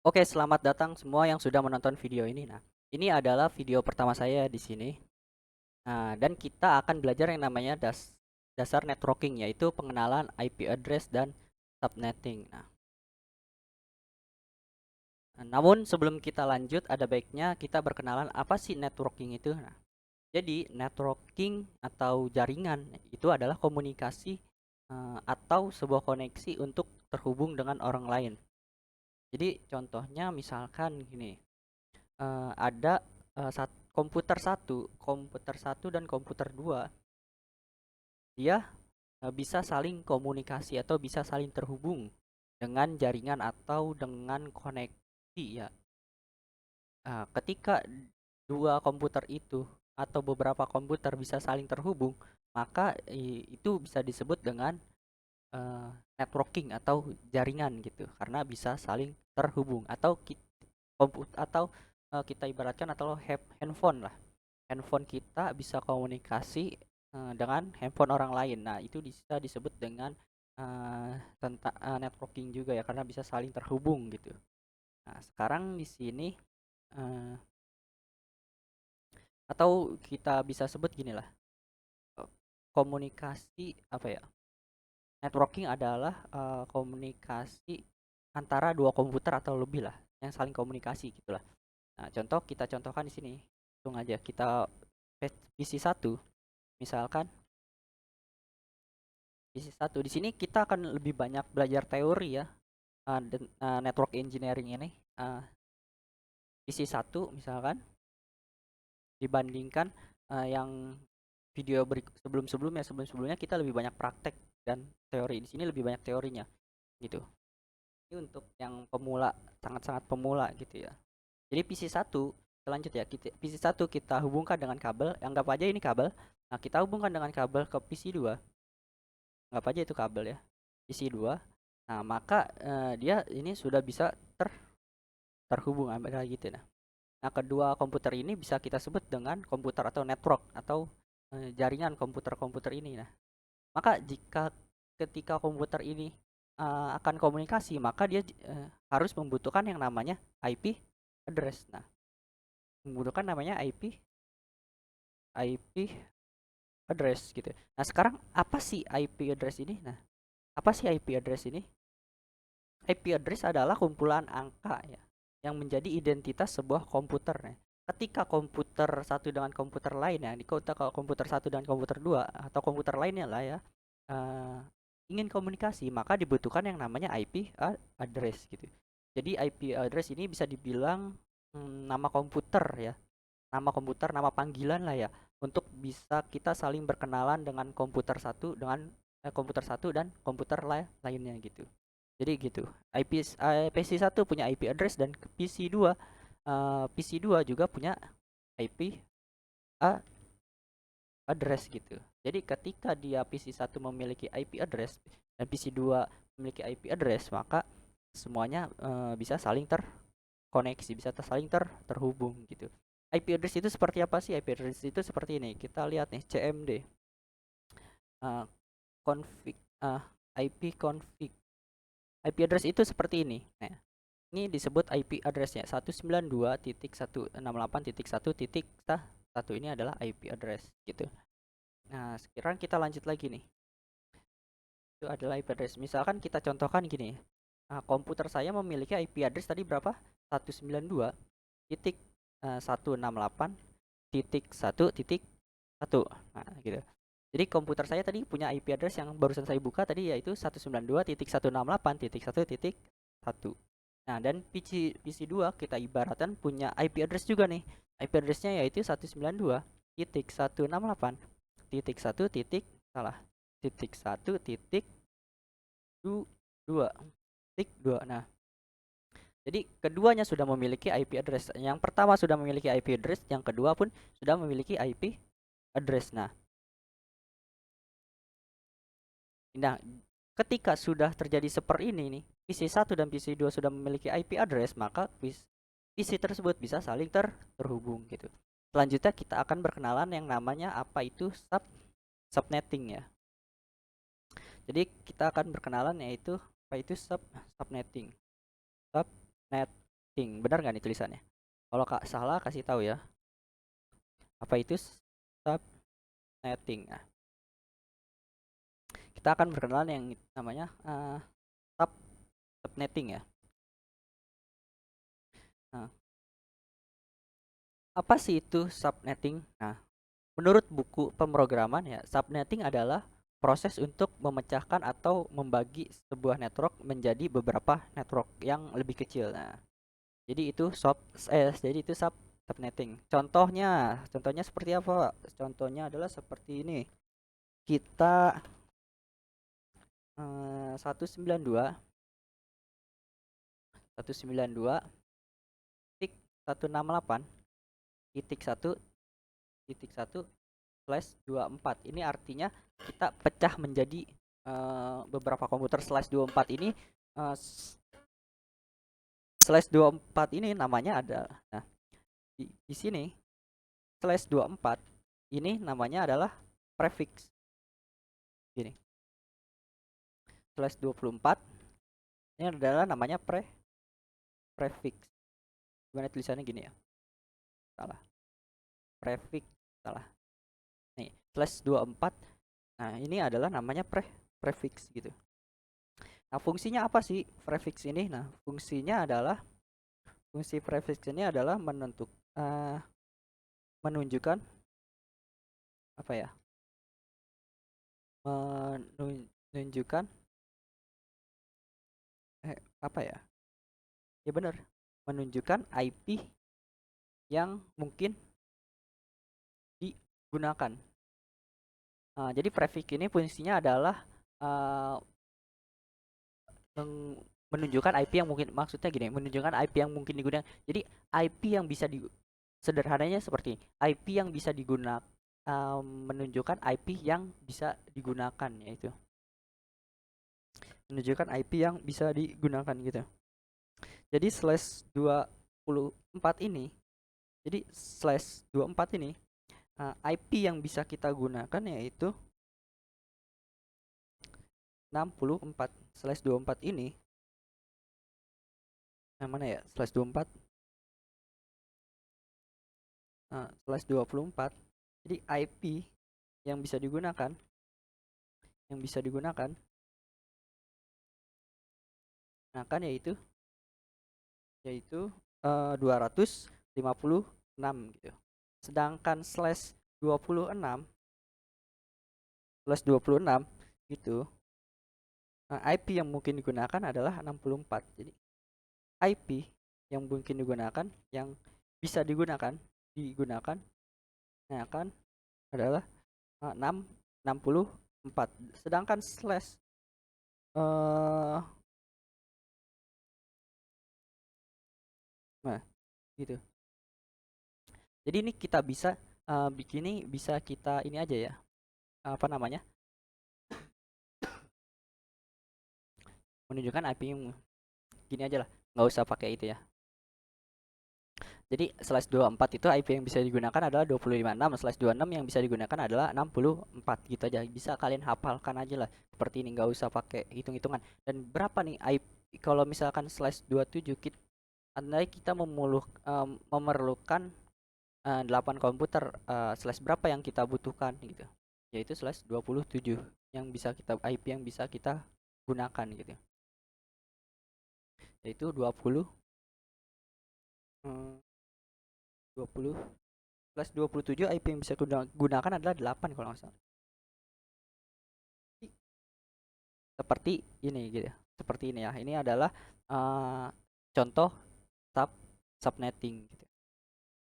Oke, selamat datang semua yang sudah menonton video ini. Nah, ini adalah video pertama saya di sini. Nah, dan kita akan belajar yang namanya dasar networking, yaitu pengenalan IP address dan subnetting. Nah, namun sebelum kita lanjut, ada baiknya kita berkenalan apa sih networking itu. Nah, jadi networking atau jaringan itu adalah komunikasi atau sebuah koneksi untuk terhubung dengan orang lain. Jadi contohnya misalkan gini. Ada komputer satu dan komputer dua, dia bisa saling komunikasi atau bisa saling terhubung dengan jaringan atau dengan koneksi ya. Ketika dua komputer itu atau beberapa komputer bisa saling terhubung, maka itu bisa disebut dengan eh, networking atau jaringan gitu, karena bisa saling terhubung atau kita ibaratkan atau handphone lah. Handphone kita bisa komunikasi dengan handphone orang lain. Nah, itu bisa disebut dengan tentang networking juga ya, karena bisa saling terhubung gitu. Nah, sekarang di sini eh, atau kita bisa sebut gini lah, komunikasi apa ya? Networking adalah komunikasi antara dua komputer atau lebih lah, yang saling komunikasi gitulah. Nah, kita contohkan di sini. Langsung aja kita PC satu, misalkan PC satu. Di sini kita akan lebih banyak belajar teori ya, network engineering ini. PC satu misalkan dibandingkan yang video sebelum-sebelumnya kita lebih banyak praktek dan teori. Di sini lebih banyak teorinya gitu. Ini untuk yang pemula, sangat-sangat pemula gitu ya. Jadi PC1 selanjut ya, PC1 kita hubungkan dengan kabel, anggap aja ini kabel. Nah, kita hubungkan dengan kabel ke PC2, anggap aja itu kabel ya. PC2. Nah, maka dia ini sudah bisa terhubung kayak gitu. Nah, kedua komputer ini bisa kita sebut dengan komputer atau network atau jaringan komputer-komputer ini. Nah, maka ketika komputer ini akan komunikasi, maka dia harus membutuhkan yang namanya IP address. Nah, membutuhkan namanya IP address gitu. Nah, sekarang apa sih IP address ini? Nah, apa sih IP address ini? IP address adalah kumpulan angka ya, yang menjadi identitas sebuah komputer ya. Ketika komputer satu dengan komputer lain ya, di kota komputer satu dan komputer dua atau komputer lainnya lah ya, eh, ingin komunikasi, maka dibutuhkan yang namanya IP address gitu. Jadi IP address ini bisa dibilang nama komputer ya, nama panggilan lah ya, untuk bisa kita saling berkenalan dengan komputer satu dan komputer lainnya gitu. Jadi gitu. PC1 punya IP address dan PC2 juga punya IP address gitu. Jadi ketika dia PC1 memiliki IP address dan PC2 memiliki IP address, maka semuanya bisa saling terkoneksi, bisa saling terhubung gitu. IP address itu seperti apa sih? IP address itu seperti ini. Kita lihat nih CMD, uh, config, IP config. IP address itu seperti ini. Nah, ini disebut IP addressnya 192.168.1.1. Ini adalah IP address gitu. Nah, sekarang kita lanjut lagi nih. Itu adalah IP address. Misalkan kita contohkan gini. Komputer saya memiliki IP address tadi berapa? 192.168.1.1. Nah, gitu. Jadi komputer saya tadi punya IP address yang barusan saya buka tadi, yaitu 192.168.1.1. Nah, dan PC2 kita ibaratkan punya IP address juga nih. IP addressnya yaitu 192.168.1. Salah. Titik 1.2. Nah, jadi keduanya sudah memiliki IP address. Yang pertama sudah memiliki IP address, yang kedua pun sudah memiliki IP address. Nah, ketika sudah terjadi seperti ini nih, PC1 dan PC2 sudah memiliki IP address, maka PC tersebut bisa saling terhubung gitu. Selanjutnya kita akan berkenalan yang namanya apa itu subnetting ya. Jadi kita akan berkenalan yaitu apa itu subnetting. Subnet subnetting. Benar nggak nih tulisannya? Kalau Kak salah kasih tahu ya. Apa itu subnetting? Nah, kita akan berkenalan yang namanya subnetting ya. Nah, apa sih itu subnetting? Nah, menurut buku pemrograman ya, subnetting adalah proses untuk memecahkan atau membagi sebuah network menjadi beberapa network yang lebih kecil. Nah, jadi itu subnetting. Contohnya seperti apa? Contohnya adalah seperti ini. Kita 192.168 titik 1.1/24. Ini artinya kita pecah menjadi beberapa komputer. /24 ini uh, /24 ini namanya ada. Nah, di sini /24 ini namanya adalah prefix. Gini. /24 ini adalah namanya prefix. Gimana tulisannya gini ya? Salah. Prefix salah. Nih, /24. Nah, ini adalah namanya prefix gitu. Nah, fungsinya apa sih prefix ini? Nah, fungsi prefix ini adalah menunjukkan apa ya? Menunjukkan apa ya? Ya benar, menunjukkan IP yang mungkin digunakan. Jadi prefix ini fungsinya adalah menunjukkan IP yang mungkin, maksudnya gini, menunjukkan IP yang mungkin digunakan. Jadi IP yang bisa sederhananya seperti IP yang bisa digunakan, menunjukkan IP yang bisa digunakan, yaitu menunjukkan IP yang bisa digunakan gitu. Jadi /24 ini, jadi /24 ini IP yang bisa kita gunakan yaitu 64. /24 ini yang mana ya? /24 /24. Jadi IP yang bisa digunakan yaitu 256 gitu. Sedangkan /26 itu IP yang mungkin digunakan adalah 64. Jadi IP yang mungkin digunakan, yang bisa digunakan nah kan adalah 64. Sedangkan nah gitu. Jadi ini kita bisa bisa kita ini aja ya, apa namanya, menunjukkan IP yang gini aja lah, nggak usah pakai itu ya. Jadi /24 itu IP yang bisa digunakan adalah 256, /26 yang bisa digunakan adalah 64 gitu aja. Bisa kalian hafalkan aja lah seperti ini, nggak usah pakai hitung-hitungan. Dan berapa nih IP kalau misalkan /27 kita memerlukan 8 komputer, berapa yang kita butuhkan gitu. Yaitu /27 yang bisa kita IP yang bisa kita gunakan gitu. Yaitu 20 /27 IP yang bisa gunakan adalah 8 kalau nggak salah. Seperti ini gitu. Seperti ini ya. Ini adalah contoh subnetting gitu.